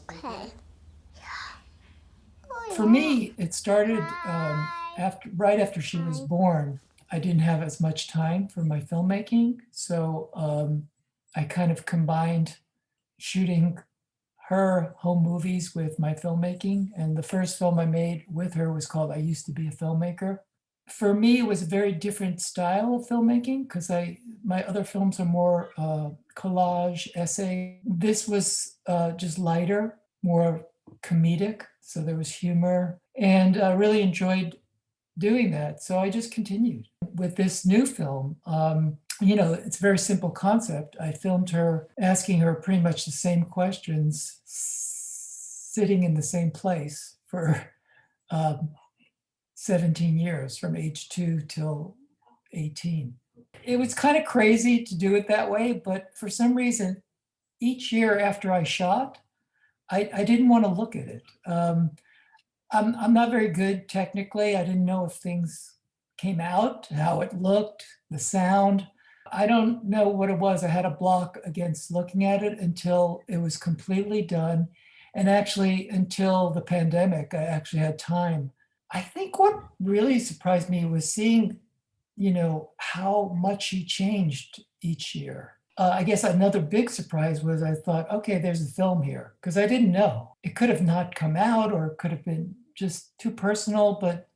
Okay. For me, it started right after she was born. I didn't have as much time for my filmmaking, so I kind of combined shooting her home movies with my filmmaking. And the first film I made with her was called I Used to Be a Filmmaker. For me, it was a very different style of filmmaking because my other films are more collage, essay. This was just lighter, more comedic. So there was humor, and I really enjoyed doing that. So I just continued with this new film. It's a very simple concept. I filmed her asking her pretty much the same questions, sitting in the same place for um, 17 years, from age 2 till 18. It was kind of crazy to do it that way, but for some reason, each year after I shot, I didn't want to look at it. I'm not very good technically. I didn't know if things came out, how it looked, the sound. I don't know what it was. I had a block against looking at it until it was completely done. And actually, until the pandemic, I actually had time. I think what really surprised me was seeing, how much she changed each year. I guess another big surprise was I thought, okay, there's a film here, because I didn't know. It could have not come out or it could have been just too personal. But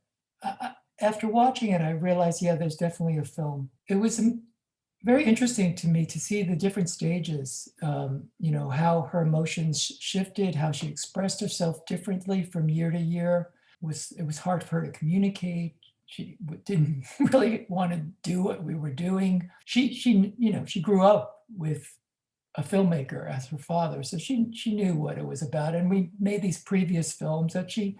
after watching it, I realized, yeah, there's definitely a film. It was very interesting to me to see the different stages, how her emotions shifted, how she expressed herself differently from year to year. It was hard for her to communicate. She didn't really want to do what we were doing. She grew up with a filmmaker as her father, so she knew what it was about. And we made these previous films that she,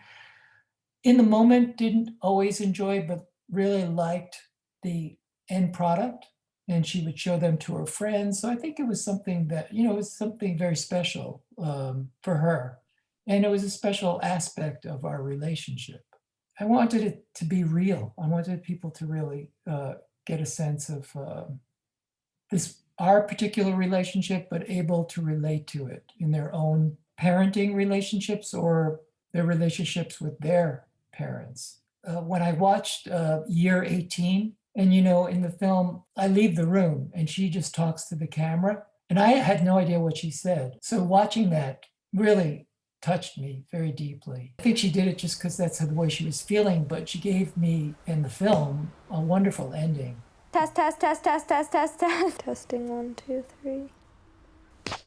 in the moment, didn't always enjoy, but really liked the end product. And she would show them to her friends. So I think it was something that, it was something very special for her. And it was a special aspect of our relationship. I wanted it to be real. I wanted people to really get a sense of this our particular relationship, but able to relate to it in their own parenting relationships or their relationships with their parents. When I watched Year 18, and in the film, I leave the room and she just talks to the camera, and I had no idea what she said. So watching that really touched me very deeply. I think she did it just because that's the way she was feeling, but she gave me in the film a wonderful ending. Test, test, test, test, test, test, test. Testing 1, 2, 3.